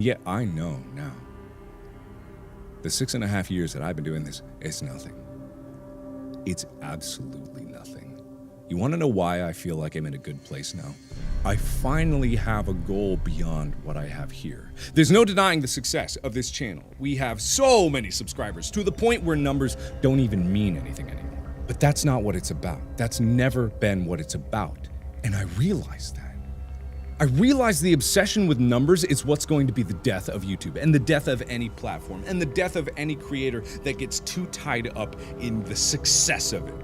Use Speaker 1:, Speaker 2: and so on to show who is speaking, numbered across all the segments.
Speaker 1: Yet I know now, the 6.5 years that I've been doing this, it's nothing. It's absolutely nothing. You want to know why I feel like I'm in a good place now? I finally have a goal beyond what I have here. There's no denying the success of this channel. We have so many subscribers to the point where numbers don't even mean anything anymore. But that's not what it's about. That's never been what it's about. And I realized that. I realize the obsession with numbers is what's going to be the death of YouTube and the death of any platform and the death of any creator that gets too tied up in the success of it.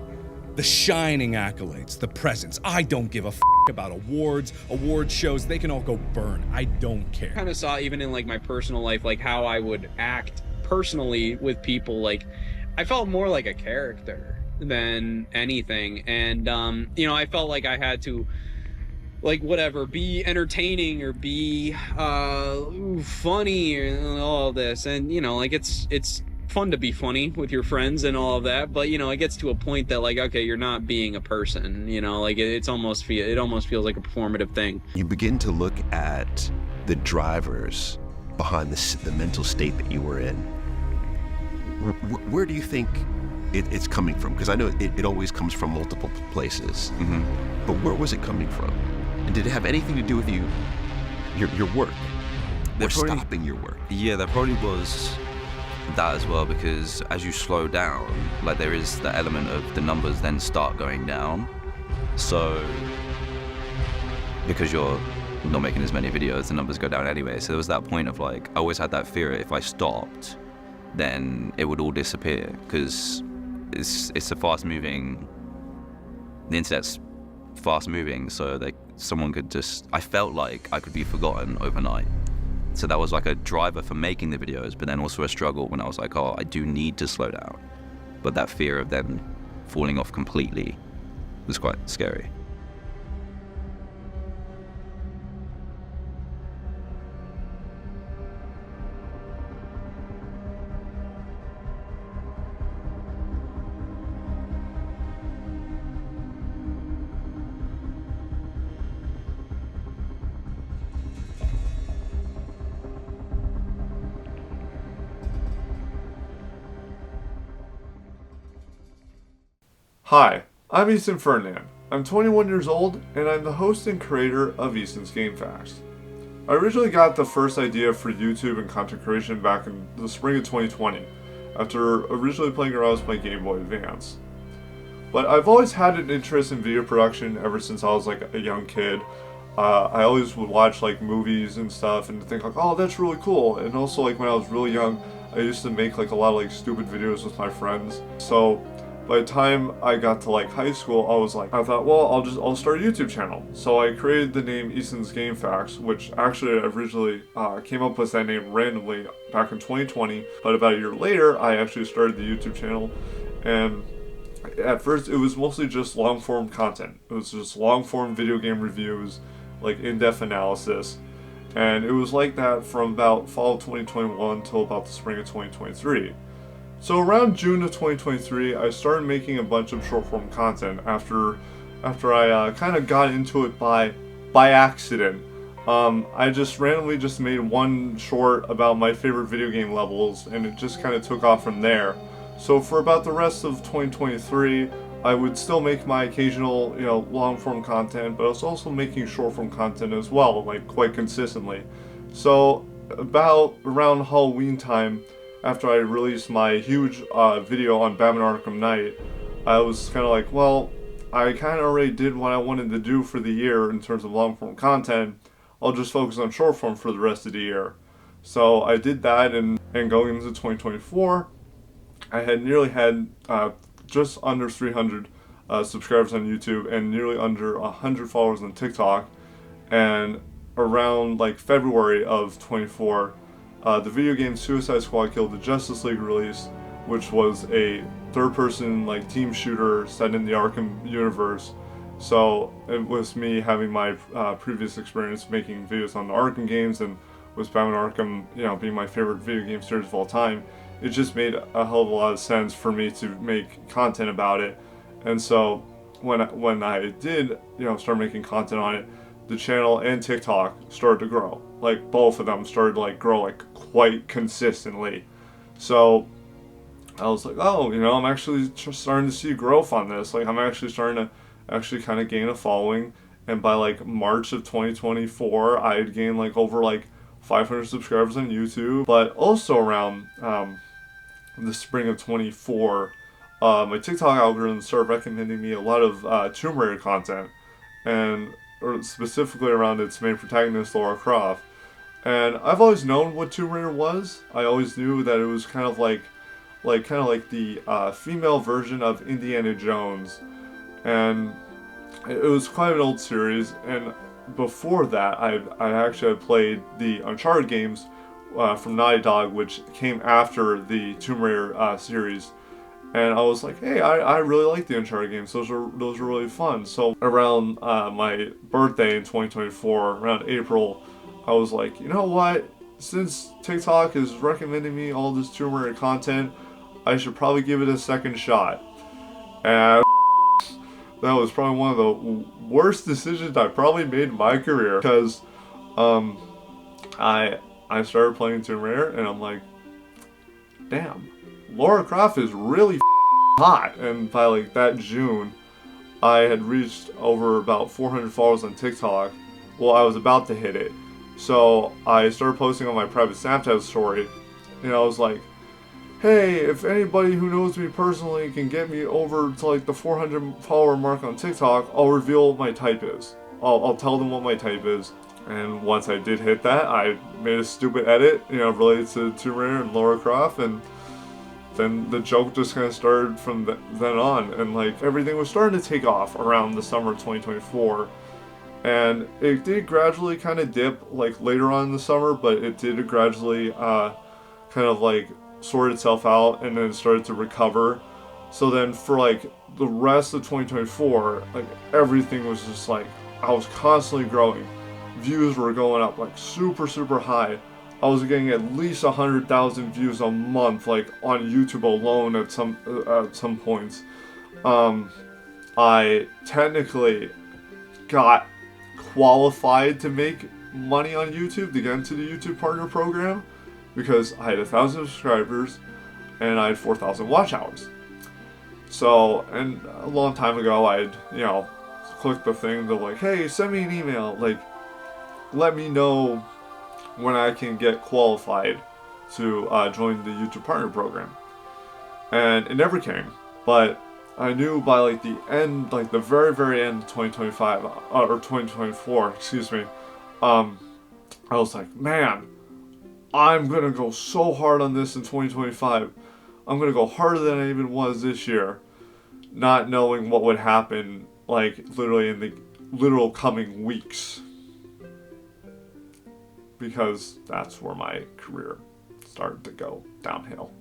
Speaker 1: The shining accolades, the presents. I don't give a about awards, award shows. They can all go burn. I don't care.
Speaker 2: I kind of saw even in like my personal life, like how I would act personally with people. Like I felt more like a character than anything. And, you know, I felt like I had to, like, whatever, be entertaining or be funny and all this. And, you know, like it's fun to be funny with your friends and all of that, but you know, it gets to a point that like, okay, you're not being a person, you know, like it almost feels like a performative thing.
Speaker 3: You begin to look at the drivers behind the mental state that you were in. Where do you think it's coming from? Because I know it always comes from multiple places, but where was it coming from? And did it have anything to do with your work, or stopping your work?
Speaker 4: Yeah, there probably was that as well, because as you slow down, like there is the element of the numbers then start going down. So because you're not making as many videos, the numbers go down anyway. So there was that point of like, I always had that fear if I stopped, then it would all disappear, because it's a fast moving, the internet's fast moving, so like someone could just, I felt like I could be forgotten overnight. So that was like a driver for making the videos, but then also a struggle when I was like, oh, I do need to slow down. But that fear of them falling off completely was quite scary.
Speaker 5: Hi, I'm Ethan Ferdinand. I'm 21 years old, and I'm the host and creator of Ethan's Game Facts. I originally got the first idea for YouTube and content creation back in the spring of 2020, after originally playing around with my Game Boy Advance. But I've always had an interest in video production ever since I was like a young kid. I always would watch like movies and stuff and think like, oh, that's really cool. And also like when I was really young, I used to make like a lot of like stupid videos with my friends. So by the time I got to like high school, I thought, well, I'll start a YouTube channel. So I created the name Ethan's Game Facts, which actually I originally came up with that name randomly back in 2020. But about a year later, I actually started the YouTube channel. And at first, it was mostly just long form content. It was just long form video game reviews, like in-depth analysis. And it was like that from about fall of 2021 till about the spring of 2023. So around June of 2023, I started making a bunch of short-form content after I kind of got into it by accident. I just randomly just made one short about my favorite video game levels, and it just kind of took off from there. So for about the rest of 2023, I would still make my occasional, long-form content, but I was also making short-form content as well, like quite consistently. So about around Halloween time, after I released my huge video on Batman Arkham Knight, I was kind of like, well, I kind of already did what I wanted to do for the year in terms of long-form content. I'll just focus on short-form for the rest of the year. So I did that, and going into 2024, I had nearly had just under 300 subscribers on YouTube and nearly under 100 followers on TikTok. And around like February of 24, the video game Suicide Squad Killed the Justice League released, which was a third-person like team shooter set in the Arkham universe. So it was me having my previous experience making videos on the Arkham games, and with Batman Arkham, being my favorite video game series of all time, it just made a hell of a lot of sense for me to make content about it. And so when I did, start making content on it, the channel and TikTok started to grow. Like both of them started to like grow like quite consistently. So I was like, oh, you know, I'm actually starting to see growth on this. Like I'm actually starting to actually kind of gain a following. And by like March of 2024, I had gained like over like 500 subscribers on YouTube. But also around the spring of 24, my TikTok algorithm started recommending me a lot of Tomb Raider content, and or specifically around its main protagonist, Lara Croft. And I've always known what Tomb Raider was. I always knew that it was kind of like the female version of Indiana Jones, and it was quite an old series. And before that, I actually had played the Uncharted games from Naughty Dog, which came after the Tomb Raider series. And I was like, hey, I really like the Uncharted games. Those are really fun. So around my birthday in 2024, around April, I was like, you know what? Since TikTok is recommending me all this Tomb Raider content, I should probably give it a second shot. And that was probably one of the worst decisions I probably made in my career, because I started playing Tomb Raider and I'm like, damn, Lara Croft is really hot. And by like that June, I had reached over about 400 followers on TikTok. Well, I was about to hit it. So I started posting on my private Snapchat story, and I was like, hey, if anybody who knows me personally can get me over to like the 400 follower mark on TikTok, I'll reveal what my type is. I'll tell them what my type is. And once I did hit that, I made a stupid edit, you know, related to Tomb Raider and Lara Croft, and then the joke just kind of started from then on. And like everything was starting to take off around the summer of 2024. And it did gradually kind of dip like later on in the summer, but it did gradually kind of like sort itself out, and then started to recover. So then for like the rest of 2024, like everything was just like, I was constantly growing. Views were going up like super high. I was getting at least 100,000 views a month, like on YouTube alone at some points. I technically got qualified to make money on YouTube to get into the YouTube Partner Program, because I had 1,000 subscribers and I had 4,000 watch hours. So, and a long time ago, I'd, you know, clicked the thing to like, hey, send me an email, like, let me know when I can get qualified to join the YouTube Partner Program. And it never came, but I knew by like the end, like the very end of 2025, or 2024, excuse me, I was like, man, I'm gonna go so hard on this in 2025. I'm gonna go harder than I even was this year, not knowing what would happen, like literally in the literal coming weeks, because that's where my career started to go downhill.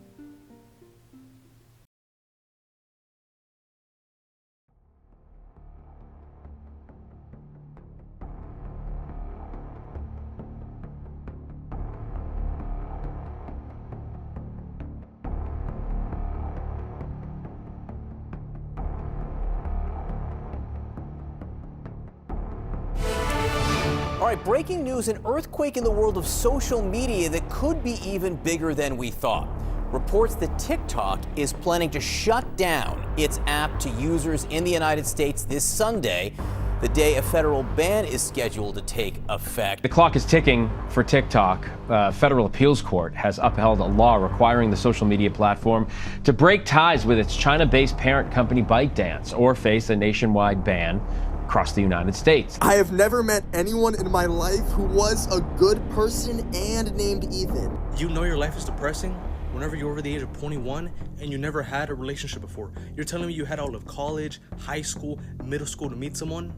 Speaker 6: All right, breaking news, an earthquake in the world of social media that could be even bigger than we thought. Reports that TikTok is planning to shut down its app to users in the United States this Sunday, the day a federal ban is scheduled to take effect.
Speaker 7: The clock is ticking for TikTok. A federal appeals court has upheld a law requiring the social media platform to break ties with its China-based parent company ByteDance or face a nationwide ban across the United States.
Speaker 8: I have never met anyone in my life who was a good person and named Ethan.
Speaker 9: You know your life is depressing whenever you're over the age of 21 and you never had a relationship before. You're telling me you had all of college, high school, middle school to meet someone,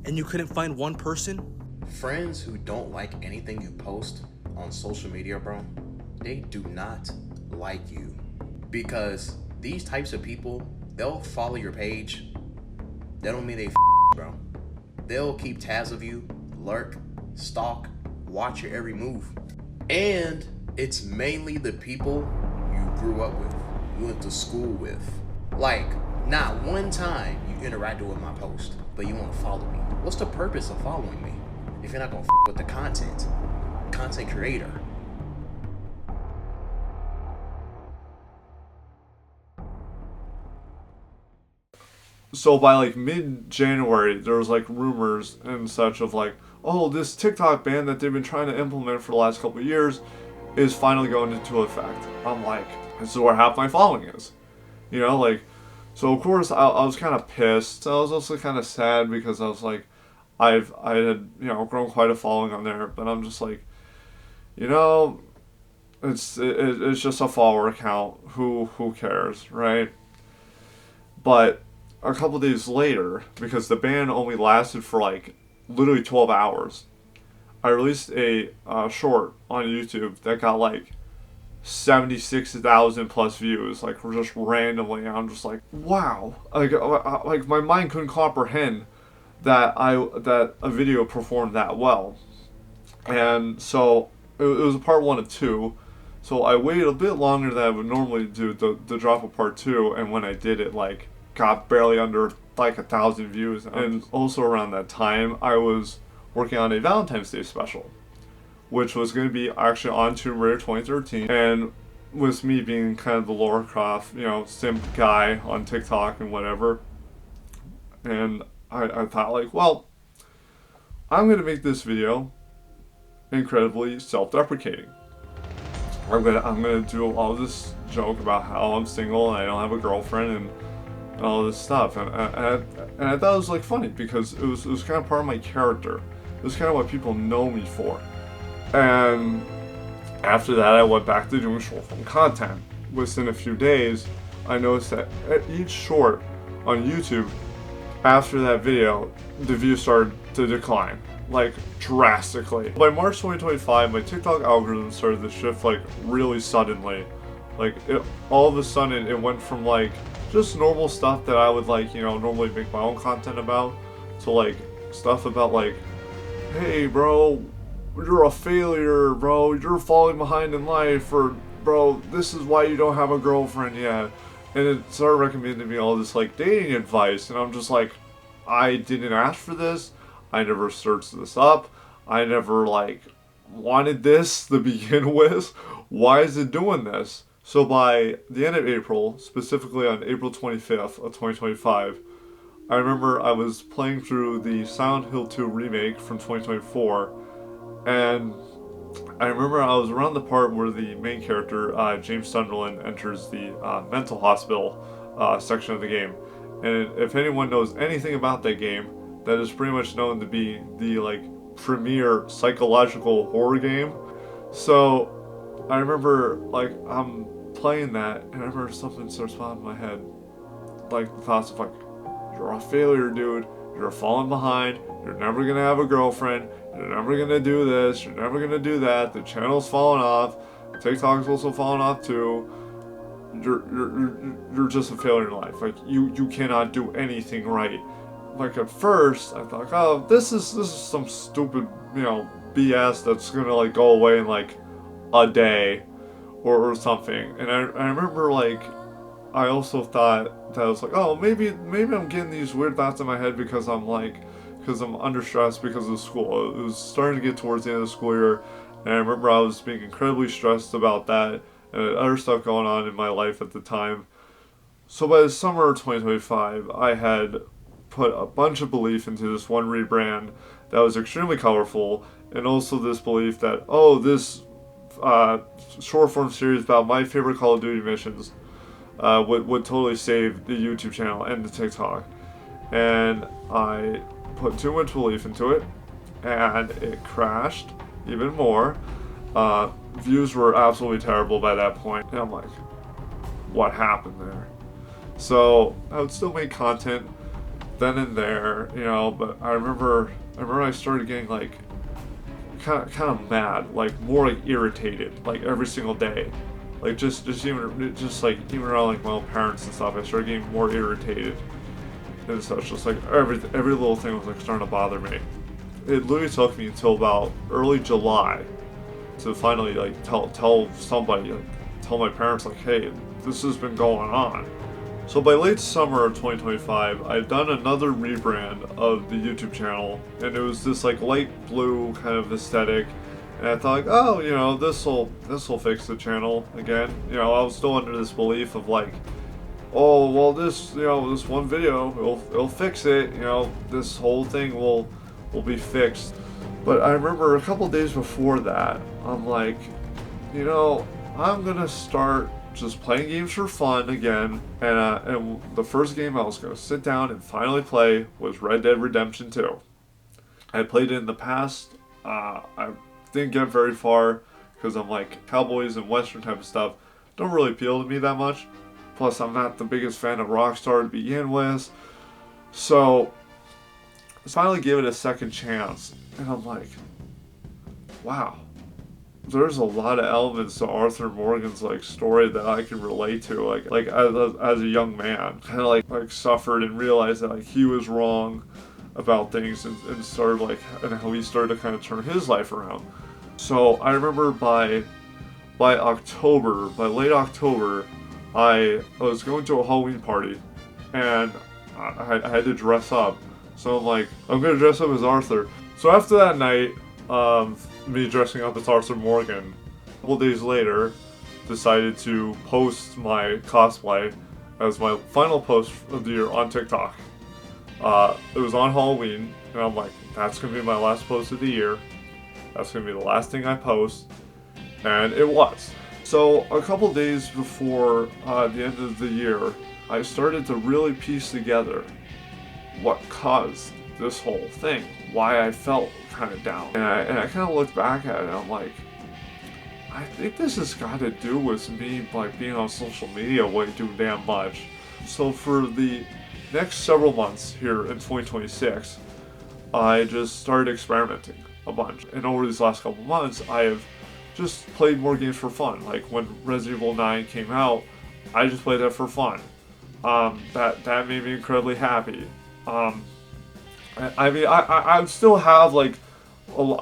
Speaker 9: and you couldn't find one person?
Speaker 10: Friends who don't like anything you post on social media, bro, they do not like you. Because these types of people, they'll follow your page. That don't mean they bro. They'll keep tabs of you, lurk, stalk, watch your every move. And it's mainly the people you grew up with, you went to school with. Like, Not one time you interacted with my post, but you want to follow me. What's the purpose of following me if you're not gonna with the content creator?
Speaker 5: So by like mid-January, there was like rumors and such of like, oh, this TikTok ban that they've been trying to implement for the last couple of years is finally going into effect. I'm like, this is where half my following is. You know, like, so of course I was kind of pissed. I was also kind of sad because I was like, I had, you know, grown quite a following on there, but I'm just like, you know, it's just a follower account. Who cares, right? But a couple days later, because the ban only lasted for like literally 12 hours, I released a short on YouTube that got like 76,000 plus views, like just randomly. I'm just like, wow, like my mind couldn't comprehend that a video performed that well. And so it was a part 1 of 2. So I waited a bit longer than I would normally do the drop of part 2, and when I did, it like got barely under like 1,000 views. And also around that time, I was working on a Valentine's Day special, which was going to be actually on Tomb Raider 2013, and with me being kind of the Lara Croft, you know, simp guy on TikTok and whatever, and I thought like, well, I'm going to make this video incredibly self-deprecating. I'm gonna do all this joke about how I'm single and I don't have a girlfriend and all this stuff, and I thought it was like funny because it was kind of part of my character. It was kind of what people know me for. And after that, I went back to doing short form content. Within a few days, I noticed that at each short on YouTube, after that video, the views started to decline, like drastically. By March 2025, my TikTok algorithm started to shift like really suddenly. Like all of a sudden, it went from like just normal stuff that I would like, you know, normally make my own content about, to like stuff about like, hey bro, you're a failure, bro, you're falling behind in life, or bro, this is why you don't have a girlfriend yet. And it started recommending me all this like dating advice, and I'm just like, I didn't ask for this, I never searched this up, I never like wanted this to begin with. Why is it doing this? So by the end of April, specifically on April 25th of 2025, I remember I was playing through the Silent Hill 2 remake from 2024, and I remember I was around the part where the main character, James Sunderland, enters the mental hospital section of the game. And if anyone knows anything about that game, that is pretty much known to be the like premier psychological horror game. So I remember like I'm playing that, and I remember something starts popping in my head, like the thoughts of like, you're a failure, dude. You're falling behind. You're never gonna have a girlfriend. You're never gonna do this. You're never gonna do that. The channel's falling off. TikTok's also falling off too. You're just a failure in life. Like you cannot do anything right. Like at first, I thought, oh, this is some stupid, you know, BS that's gonna like go away in like a day or something. And I remember like I also thought that I was like, oh, maybe I'm getting these weird thoughts in my head because I'm under stress because of school. It was starting to get towards the end of the school year, and I remember I was being incredibly stressed about that and other stuff going on in my life at the time. So by the summer of 2025, I had put a bunch of belief into this one rebrand that was extremely colorful, and also this belief that, oh, this short form series about my favorite Call of Duty missions would totally save the YouTube channel and the TikTok. And I put too much belief into it, and it crashed even more. Views were absolutely terrible by that point, and I'm like, what happened there? So I would still make content then and there, you know, but I remember I started getting like kind of mad, like more like irritated, like every single day. Like just even around like my own parents and stuff, I started getting more irritated and such. Just like every little thing was like starting to bother me. It literally took me until about early July to finally like tell somebody, like tell my parents like, hey, this has been going on. So by late summer of 2025, I'd done another rebrand of the YouTube channel, and it was this like light blue kind of aesthetic. And I thought, like, oh, you know, this'll fix the channel again. You know, I was still under this belief of like, oh, well, this one video, it'll fix it. You know, this whole thing will be fixed. But I remember a couple days before that, I'm like, you know, I'm gonna start just playing games for fun again. And the first game I was gonna sit down and finally play was Red Dead Redemption 2. I played it in the past. I didn't get very far because I'm like cowboys and western type of stuff don't really appeal to me that much. Plus, I'm not the biggest fan of Rockstar to begin with. So, I finally gave it a second chance, and I'm like, wow, there's a lot of elements to Arthur Morgan's like story that I can relate to. Like as a young man, kind of like suffered and realized that like he was wrong about things and started like and how he started to kind of turn his life around. So I remember by late October, I was going to a Halloween party, and I had to dress up. So I'm like, I'm gonna dress up as Arthur. So after that night, me dressing up as Arthur Morgan, a couple days later, decided to post my cosplay as my final post of the year on TikTok. It was on Halloween, and I'm like, that's gonna be my last post of the year. That's gonna be the last thing I post, and it was. So a couple days before the end of the year, I started to really piece together what caused this whole thing, why I felt kind of down. And I kind of looked back at it, and I'm like, I think this has got to do with me like being on social media way too damn much. So for the next several months here in 2026, I just started experimenting a bunch. And over these last couple months, I have just played more games for fun. Like when Resident Evil 9 came out, I just played that for fun. That made me incredibly happy. I mean, I still have like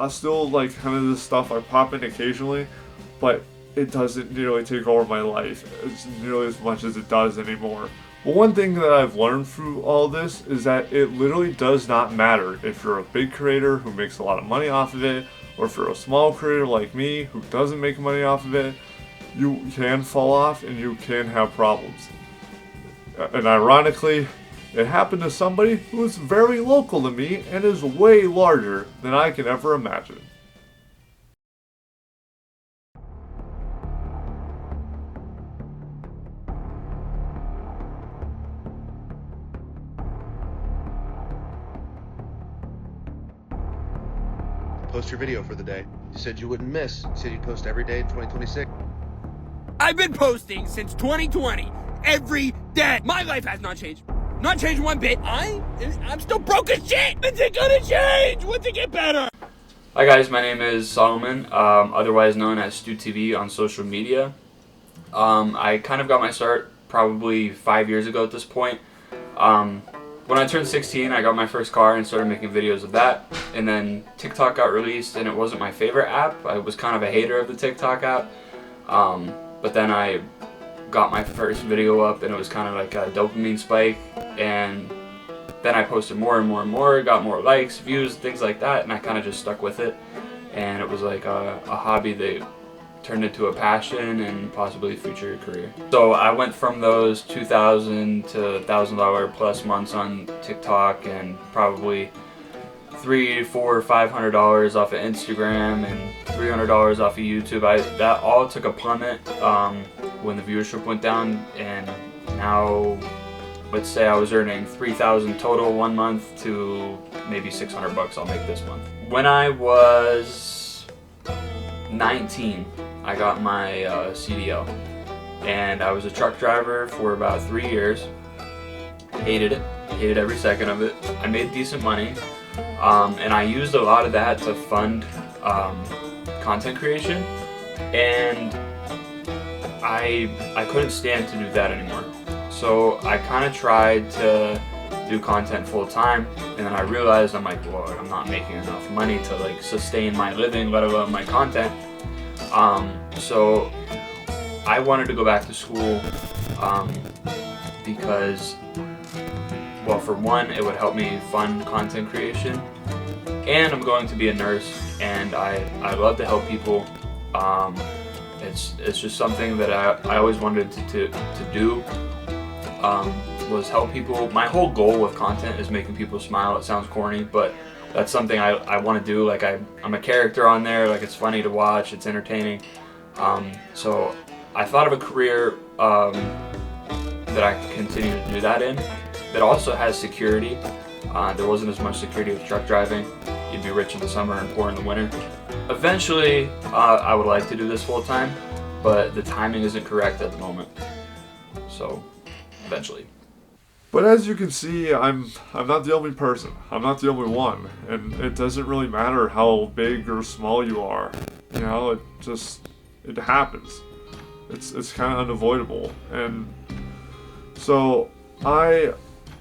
Speaker 5: still like kind of this stuff I pop in occasionally, but it doesn't nearly take over my life as nearly as much as it does anymore. But one thing that I've learned through all this is that it literally does not matter if you're a big creator who makes a lot of money off of it, or if you're a small creator like me who doesn't make money off of it. You can fall off and you can have problems. And ironically, it happened to somebody who is very local to me and is way larger than I can ever imagine.
Speaker 11: Post your video for the day. You said you wouldn't miss. You said you'd post every day in 2026.
Speaker 12: I've been posting since 2020. Every day. My life has not changed. Not changed one bit. I'm still broke as shit. When's it gonna change? When's it get better?
Speaker 13: Hi guys, my name is Solomon, otherwise known as StuTV on social media. I kind of got my start probably 5 years ago at this point. When I turned 16, I got my first car and started making videos of that. And then TikTok got released, and it wasn't my favorite app. I was kind of a hater of the TikTok app. But then I got my first video up, and it was kind of like a dopamine spike. And then I posted more and more and more, got more likes, views, things like that, and I kind of just stuck with it. And it was like a hobby that turned into a passion and possibly a future career. So I went from those $2,000 to $1,000 plus months on TikTok, and probably $300, $400, $500 off of Instagram, and $300 off of YouTube. That all took a plummet when the viewership went down, and now let's say I was earning $3,000 total one month to maybe $600 I'll make this month. When I was 19, I got my CDL, and I was a truck driver for about 3 years. Hated it, hated every second of it. I made decent money, and I used a lot of that to fund content creation, and I couldn't stand to do that anymore. So I kind of tried to do content full time, and then I realized I'm like, well, I'm not making enough money to like sustain my living, let alone my content. So I wanted to go back to school, because, well, for one, it would help me fund content creation, and I'm going to be a nurse, and I love to help people. It's just something that I always wanted to do, was help people. My whole goal with content is making people smile. It sounds corny, but that's something I want to do. Like I'm a character on there, like it's funny to watch, it's entertaining. So I thought of a career that I could continue to do that in, that also has security. There wasn't as much security with truck driving. You'd be rich in the summer and poor in the winter. Eventually, I would like to do this full time, but the timing isn't correct at the moment. So, eventually.
Speaker 5: But as you can see, I'm not the only person. I'm not the only one, and it doesn't really matter how big or small you are. You know, it happens. It's kind of unavoidable, and so I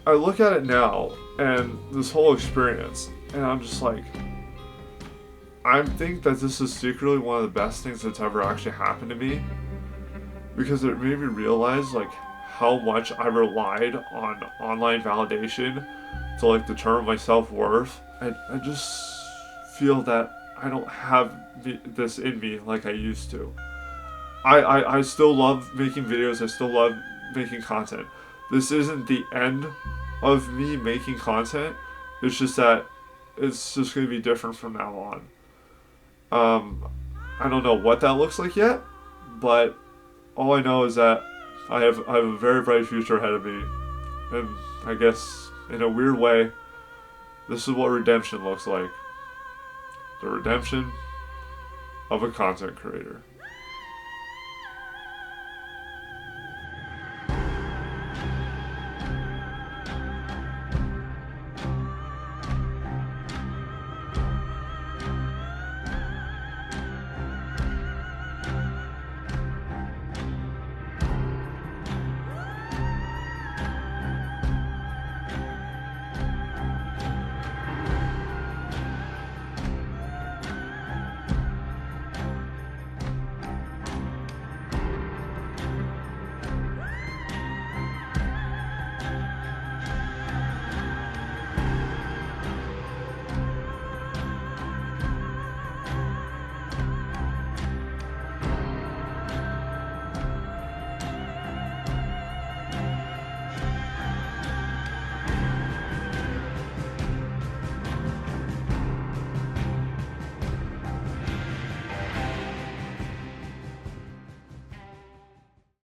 Speaker 5: look at it now and this whole experience, and I'm just like, I think that this is secretly one of the best things that's ever actually happened to me, because it made me realize like how much I relied on online validation to like determine my self-worth. I just feel that I don't have this in me like I used to. I still love making videos, I still love making content. This isn't the end of me making content, it's just that it's just going to be different from now on. I don't know what that looks like yet, but all I know is that I have a very bright future ahead of me, and I guess in a weird way, this is what redemption looks like. The redemption of a content creator.